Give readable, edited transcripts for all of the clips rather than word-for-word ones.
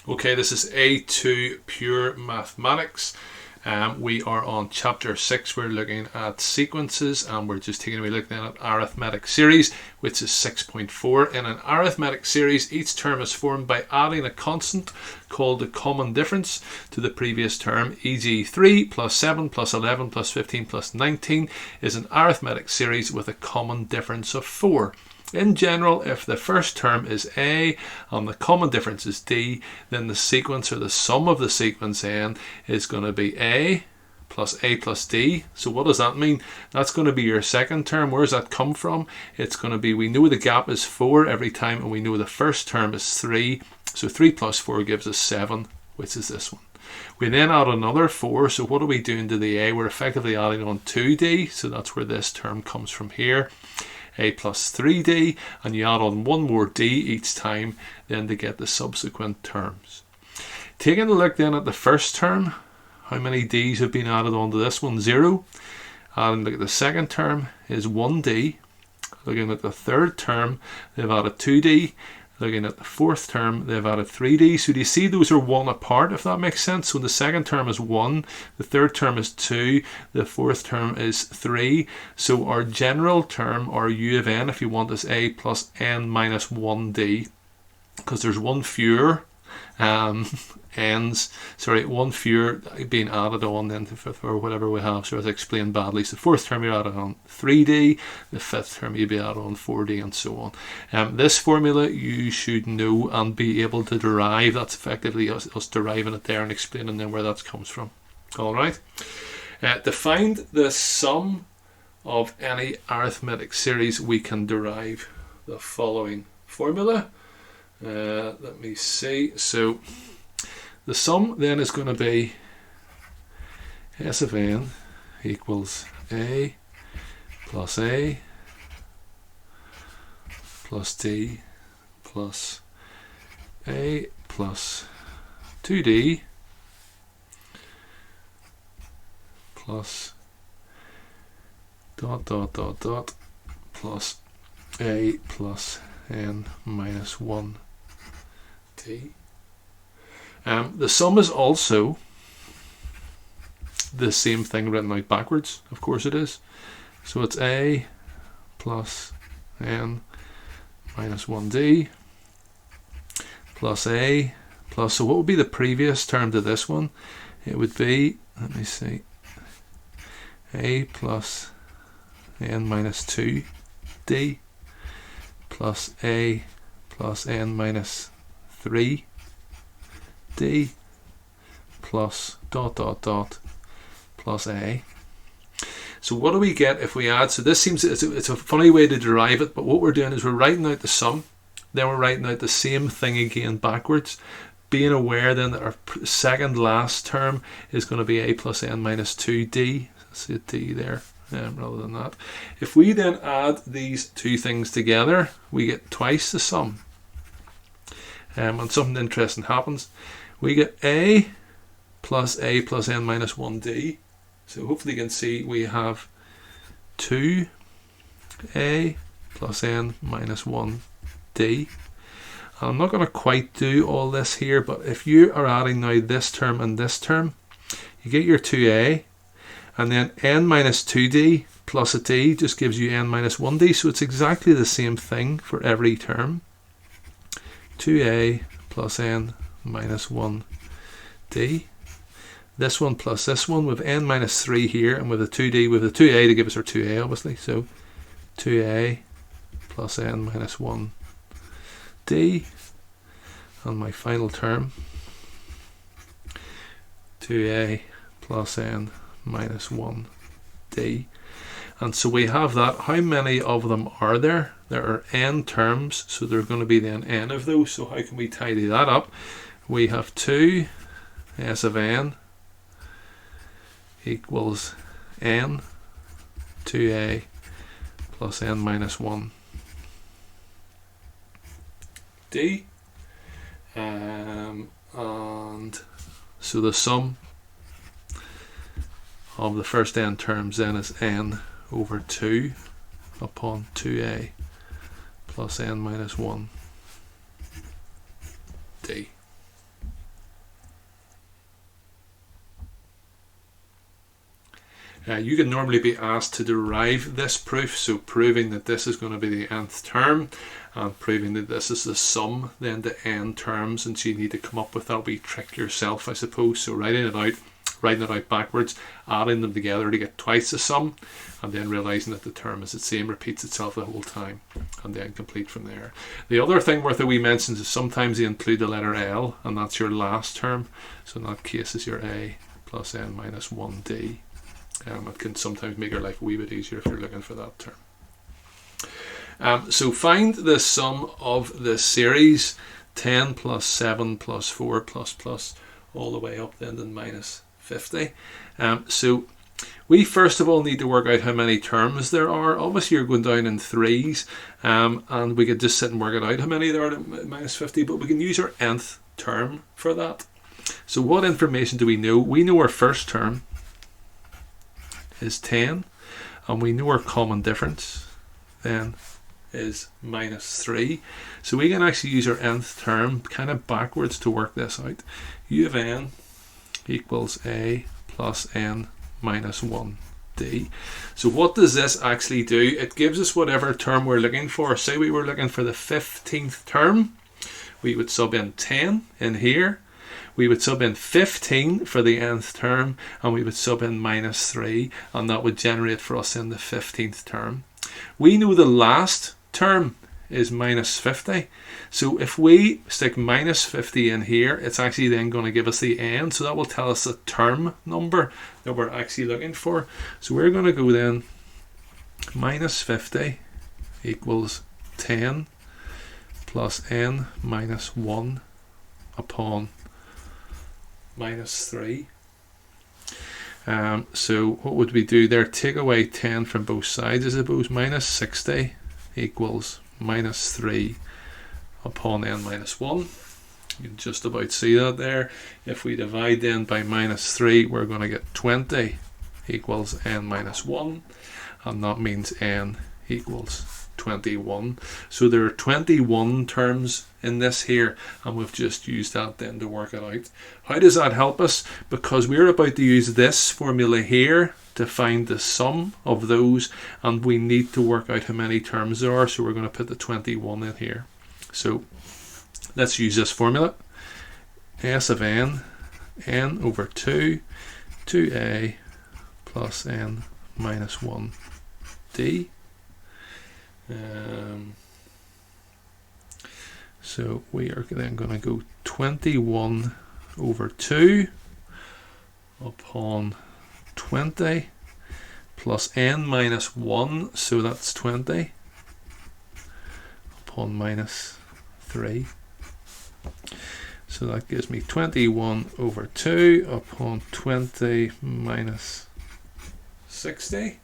Okay, this is A2Pure Mathematics. We are on chapter 6. We're looking at sequences, and we're just taking a wee look then at arithmetic series, which is 6.4. In an arithmetic series, each term is formed by adding a constant called the common difference to the previous term, e.g. 3 plus 7 plus 11 plus 15 plus 19 is an arithmetic series with a common difference of 4. In general, if the first term is A and the common difference is D, then the sequence or the sum of the sequence n is going to be A plus D. So what does that mean? That's going to be your second term. Where does that come from? It's going to be, we know the gap is 4 every time, and we know the first term is 3. So 3 plus 4 gives us 7, which is this one. We then add another 4. So what are we doing to the A? We're effectively adding on 2D. So that's where this term comes from here. A plus 3D, and you add on one more D each time then to get the subsequent terms. Taking a look then at the first term, how many D's have been added onto this one? 0. And look at the second term is 1D. Looking at the third term, they've added 2D. Looking at the fourth term, they've added 3D. So do you see those are 1 apart, if that makes sense? So the second term is 1, the third term is 2, the fourth term is 3. So our general term, or U of n, if you want, is A plus n minus 1D, because there's one fewer one fewer being added on then for whatever we have. So as I explained badly, so the fourth term you're added on 3D, the fifth term you'd be added on 4D, and so on. This formula you should know and be able to derive. That's effectively us deriving it there and explaining then where that comes from. Alright. To find the sum of any arithmetic series, we can derive the following formula. Let me see. So the sum then is going to be S of n equals A plus D plus A plus 2D plus plus A plus n minus 1D. The sum is also the same thing written out backwards. Of course it is. So it's A plus n minus 1D plus A plus, so what would be the previous term to this one? It would be, let me see, A plus n minus 2D plus A plus n minus 3D plus plus A. So what do we get if we add? So this seems, it's a funny way to derive it, but what we're doing is we're writing out the sum, then we're writing out the same thing again backwards, being aware then that our second last term is going to be A plus n minus 2D. Let's see a D there. Rather than that. If we then add these two things together, we get twice the sum. And something interesting happens. We get A plus n minus 1D. So hopefully you can see we have 2A plus n minus 1D. I'm not going to quite do all this here, but if you are adding now this term and this term, you get your 2A, and then n minus 2D plus a D just gives you n minus 1D. So it's exactly the same thing for every term. 2A plus n minus 1D. This one plus this one with n minus 3 here, and with a 2D, with a 2A to give us our 2A obviously. So 2A plus n minus 1D. And my final term, 2A plus n minus 1D. And so we have that. How many of them are there? There are n terms, so there are going to be then n of those. So how can we tidy that up? We have 2 S of n equals n 2A plus n minus 1D. And so the sum of the first n terms then is n over 2 upon 2A plus n minus 1D. You can normally be asked to derive this proof, so proving that this is going to be the nth term and proving that this is the sum then to n terms, and so you need to come up with that wee trick yourself, I suppose. So writing it out backwards, adding them together to get twice the sum, and then realising that the term is the same, repeats itself the whole time, and then complete from there. The other thing worth a wee mention is sometimes you include the letter L, and that's your last term. So in that case is your A plus n minus 1d. It can sometimes make your life a wee bit easier if you're looking for that term. So find the sum of the series 10 plus 7 plus 4 plus all the way up then to minus 50. So we first of all need to work out how many terms there are. Obviously you're going down in threes, and we could just sit and work it out how many there are at minus 50, but we can use our nth term for that. So what information do we know? We know our first term is 10, and we know our common difference then is minus 3. So we can actually use our nth term kind of backwards to work this out. U of n equals a plus n minus 1d. So what does this actually do? It gives us whatever term we're looking for. Say we were looking for the 15th term, we would sub in 10 in here. We would sub in 15 for the nth term, and we would sub in minus 3, and that would generate for us in the 15th term. We know the last term is minus 50, so if we stick minus 50 in here, it's actually then going to give us the n, so that will tell us the term number that we're actually looking for. So we're going to go then minus 50 equals 10 plus n minus 1 upon minus 3. So what would we do there? Take away 10 from both sides, I suppose. Minus 60 equals minus 3 upon n minus 1. You can just about see that there. If we divide then by minus 3, we're going to get 20 equals n minus 1, and that means n equals 21. So there are 21 terms in this here, and we've just used that then to work it out. How does that help us? Because we're about to use this formula here to find the sum of those, and we need to work out how many terms there are, so we're going to put the 21 in here. So let's use this formula. S of n, n over 2, 2a plus n minus 1d. So we are then going to go 21 over 2 upon 20 plus n minus 1, so that's 20 upon minus 3. So that gives me 21 over 2 upon 20 minus 60.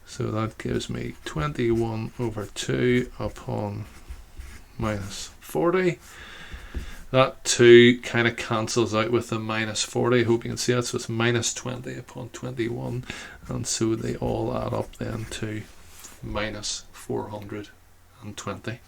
So that gives me 21 over 2 upon minus 40. That 2 kind of cancels out with the minus 40. I hope you can see that. So it's minus 20 upon 21. And so they all add up then to minus 420.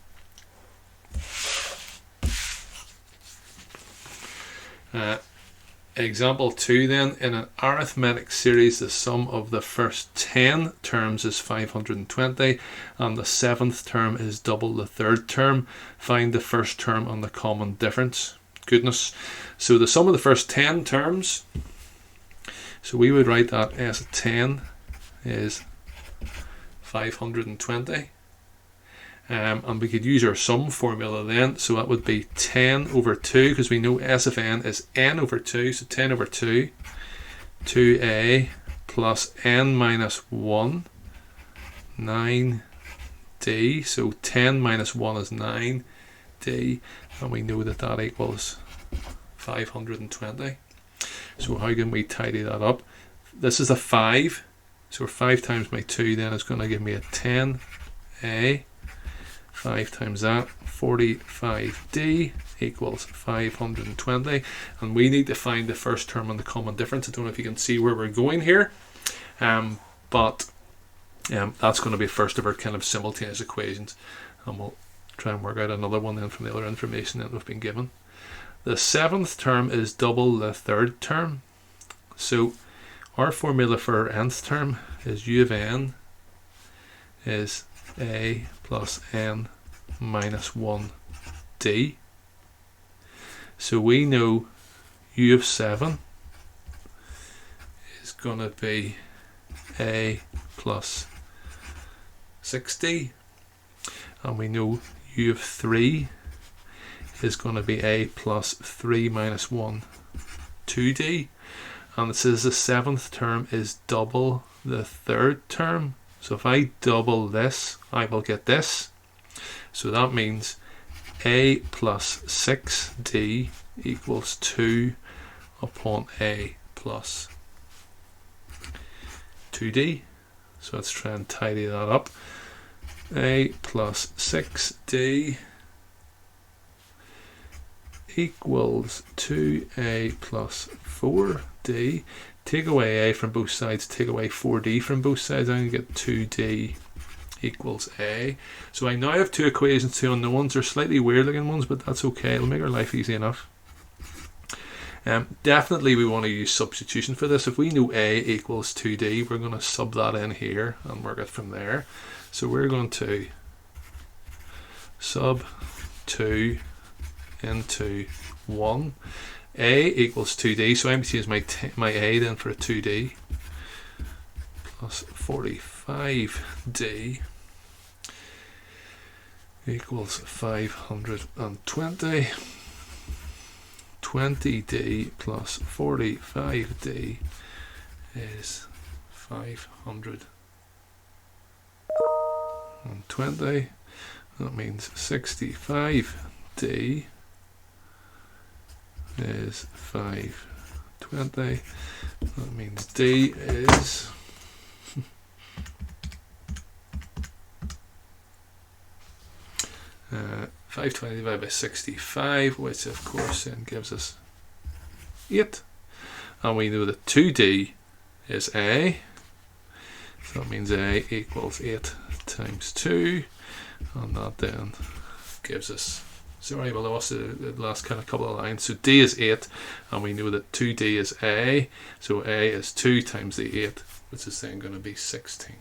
Example 2 then, in an arithmetic series the sum of the first 10 terms is 520 and the 7th term is double the 3rd term. Find the first term and the common difference. Goodness. So the sum of the first 10 terms, so we would write that as 10 is 520. And we could use our sum formula then, so that would be 10 over 2, because we know S of n is n over 2, so 10 over 2, 2a plus n minus 1, 9d, so 10 minus 1 is 9d, and we know that that equals 520. So how can we tidy that up? This is a 5, so 5 times my 2 then is going to give me a 10a. 5 times that, 45d equals 520, and we need to find the first term and the common difference. I don't know if you can see where we're going here, but that's going to be first of our kind of simultaneous equations, and we'll try and work out another one then from the other information that we've been given. The 7th term is double the 3rd term, so our formula for our nth term is u of n is a plus n minus 1d. So we know u of 7 is going to be a plus 6d, and we know u of 3 is going to be a plus 3 minus 1 2d, and it says the 7th term is double the 3rd term. So if I double this, I will get this. So that means a plus 6d equals 2 upon a plus 2d. So let's try and tidy that up. A plus 6d equals 2a plus 4d. Take away a from both sides, take away 4d from both sides, I'm going to get 2d equals a. So I now have two equations, two unknowns. They're slightly weird looking ones, but that's okay. It'll make our life easy enough. Definitely we want to use substitution for this. If we know a equals 2d, we're going to sub that in here and work it from there. So we're going to sub 2 into 1. A equals 2d, so I'm going to use my a then for a 2d plus 45d equals 520. 20d plus 45d is 520. That means 65d is 520. That means d is 520 divided by 65, which of course then gives us 8. And we know that 2d is a. So that means a equals 8 times 2. And that then gives us, sorry, we lost the last kind of couple of lines. So d is 8, and we know that 2d is a. So a is 2 times the 8, which is then going to be 16.